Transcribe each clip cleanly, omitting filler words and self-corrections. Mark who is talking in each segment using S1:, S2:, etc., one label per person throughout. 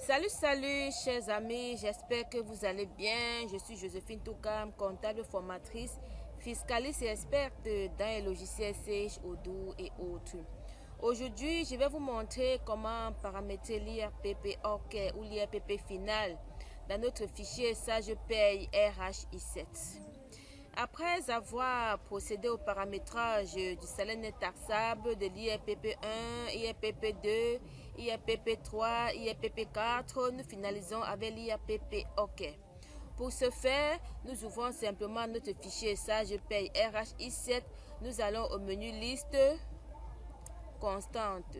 S1: Salut, chers amis, j'espère que vous allez bien. Je suis Joséphine Toukam, comptable formatrice, fiscaliste et experte dans les logiciels Sage, Odoo et autres. Aujourd'hui, je vais vous montrer comment paramétrer l'IRPP ORCAR ou l'IRPP final dans notre fichier Sage Paye RHI7. Après avoir procédé au paramétrage du salaire net taxable de l'IRPP1, IRPP2, IRPP3, IRPP4, nous finalisons avec l'IRPP OK. Pour ce faire, nous ouvrons simplement notre fichier Sage Paye RHI7. Nous allons au menu Liste constante.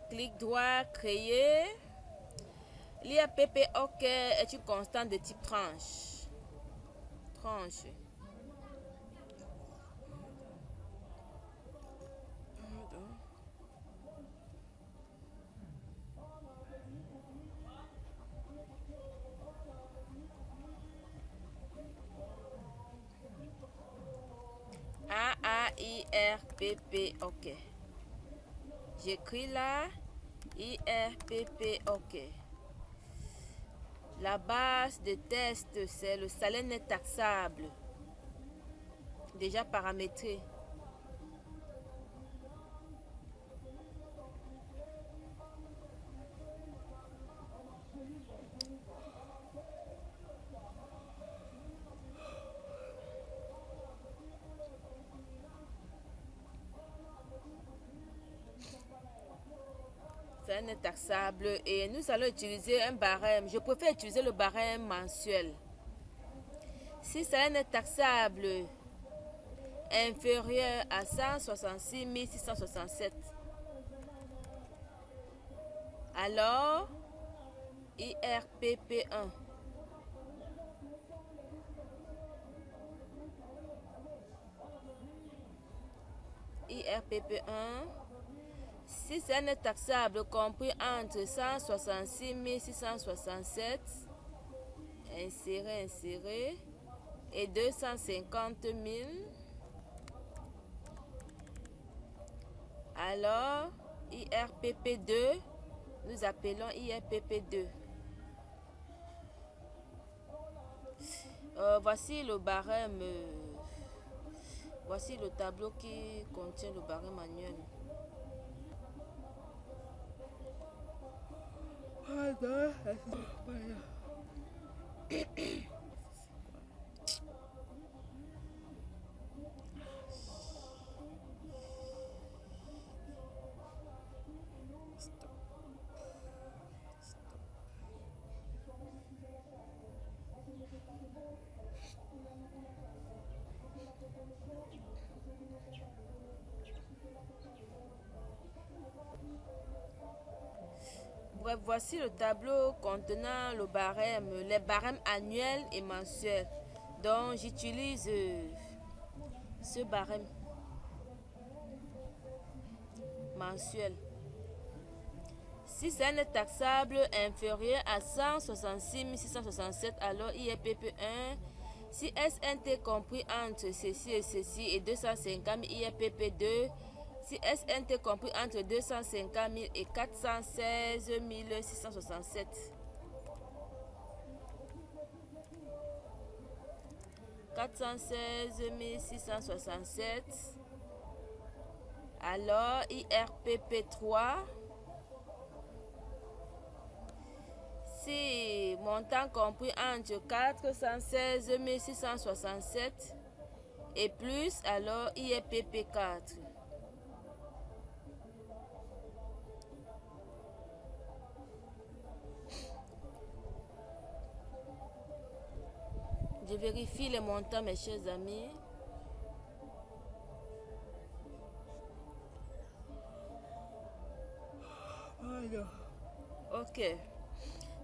S1: Clic droit, créer. L'IRPP OK est une constante de type tranche. AAIRPP OK. J'écris là IRPP OK. La base de test, c'est le salaire net taxable. Déjà paramétré. Salaire net taxable et nous allons utiliser un barème. Je préfère utiliser le barème mensuel. Si salaire net taxable inférieur à 166 667, alors IRPP1. IRPP1. Si c'est net taxable compris entre 166 667, insérer, et 250 000, alors IRPP2, nous appelons IRPP2. Voici le barème, voici le tableau qui contient le barème annuel. Bref, voici le tableau contenant le barème, les barèmes annuels et mensuels. Donc, j'utilise ce barème mensuel. Si c'est net taxable inférieur à 166 667, alors IRPP1. Si SNT compris entre ceci et ceci et 250 000, IRPP2. Si SNT compris entre 250 000 et 416 667. Alors IRPP3. Si montant compris entre 416 667 et plus, alors IRPP4. Je vérifie les montants, mes chers amis. Ok.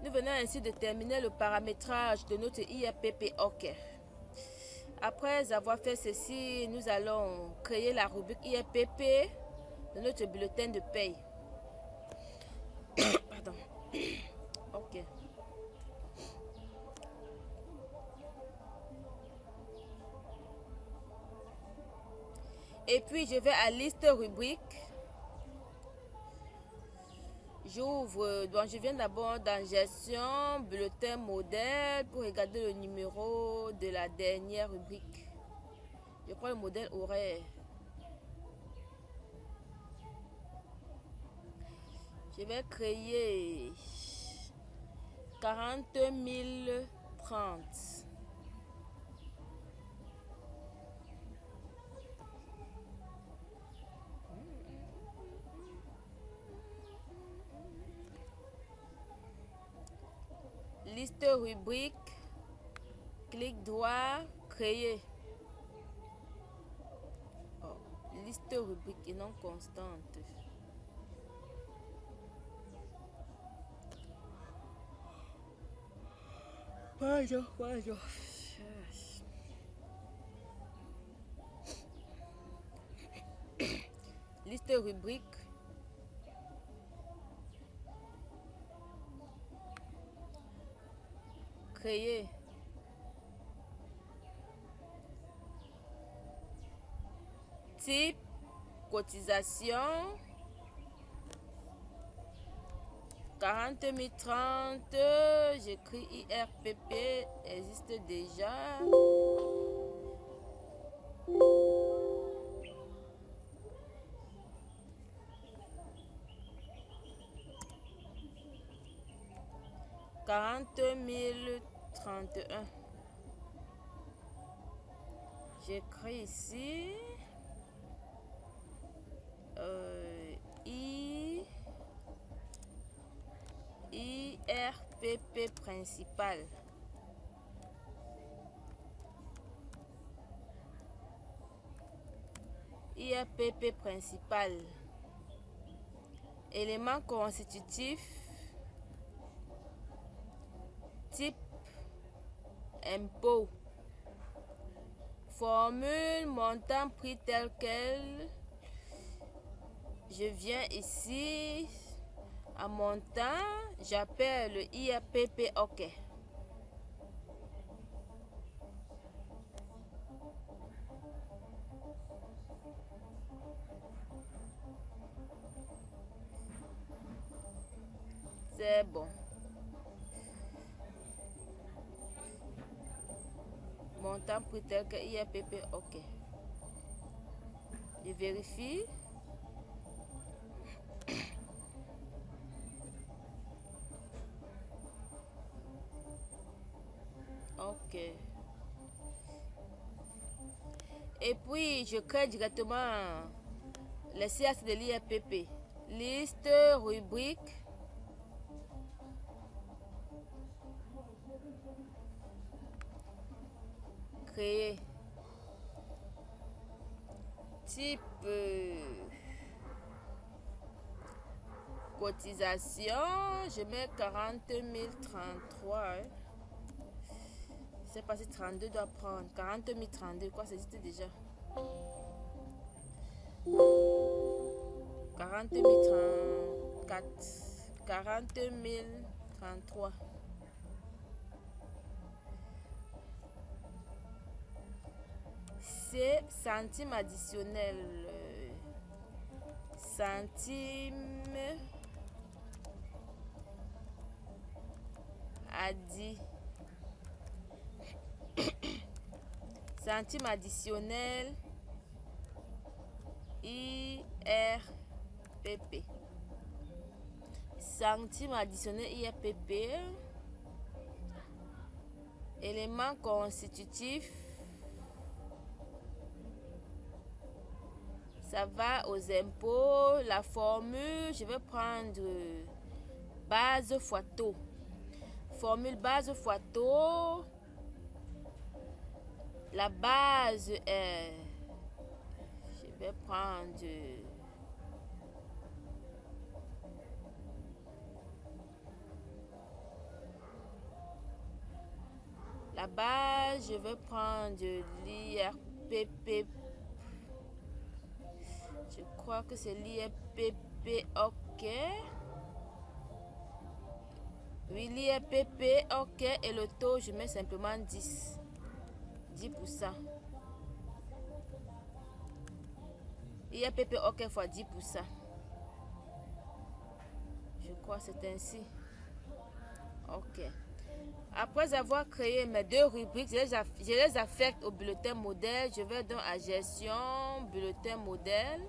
S1: Nous venons ainsi de terminer le paramétrage de notre IRPP OK. Après avoir fait ceci, nous allons créer la rubrique IRPP de notre bulletin de paye. Pardon. Ok. Et puis, je vais à liste rubrique. J'ouvre, donc je viens d'abord dans gestion, bulletin modèle pour regarder le numéro de la dernière rubrique. Je prends le modèle horaire. Je vais créer 40 030. Liste rubrique, clic droit, créer. Oh, liste rubrique et non constante. Pardon. Liste rubrique. Créer. Type, cotisation. 40 030, j'écris IRPP, existe déjà. « 40 031. J'écris ici IRPP principal. IRPP principal. Élément constitutif. Type impôt. Formule, montant, prix tel quel. Je viens ici à montant, j'appelle le IRPP OK. C'est bon. Montant, prix tel que IRPP OK. Je vérifie. OK. Et puis, je crée directement les CAC de l'IRPP. Liste, rubrique. Créer. Type cotisation. Je mets 40 033. Hein. Je sais pas si 32 doit prendre. 40 032, quoi, ça existe déjà. 40 034. 40 033. C'est centimes additionnels. Centimes centimes additionnels IRPP. Centimes additionnels IRPP. Éléments constitutifs. Ça va aux impôts. La formule, je vais prendre base fois taux. Formule base fois taux. La base est... Je vais prendre... La base, je vais prendre l'IRPP. Je crois que c'est l'IFPP, ok. Oui, l'IFPP, ok. Et le taux, je mets simplement 10. 10%. IFPP, ok, fois 10%. Je crois que c'est ainsi. Ok. Après avoir créé mes deux rubriques, je les affecte au bulletin modèle. Je vais donc à gestion, bulletin modèle.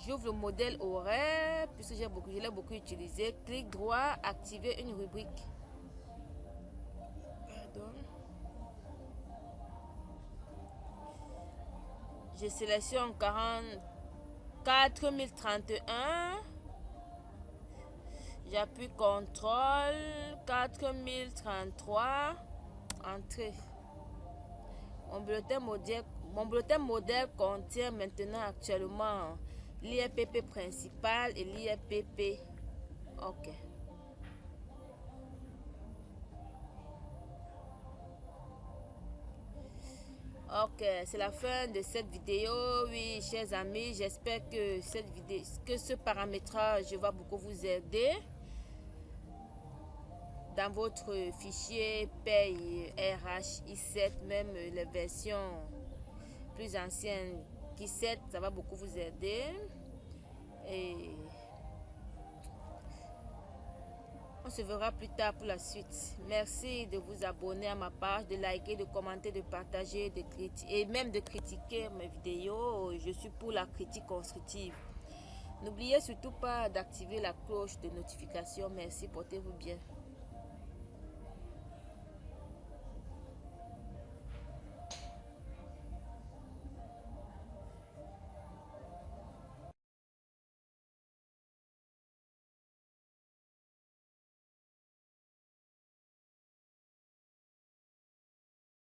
S1: J'ouvre le modèle horaire, puisque je l'ai beaucoup utilisé. Clic droit, activer une rubrique. Pardon. Je sélectionne 4031. J'appuie CTRL 4033. Entrée. Mon bulletin modèle contient maintenant actuellement l'IFPP principal et l'IFPP. Ok. Ok, c'est la fin de cette vidéo. Oui, chers amis, j'espère que ce paramétrage va beaucoup vous aider dans votre fichier paye RH i7, même les versions plus anciennes qui7, ça va beaucoup vous aider. Et on se verra plus tard pour la suite. Merci de vous abonner à ma page, de liker, de commenter, de partager, de critiquer et même de critiquer mes vidéos. Je suis pour la critique constructive. N'oubliez surtout pas d'activer la cloche de notification. Merci, portez-vous bien.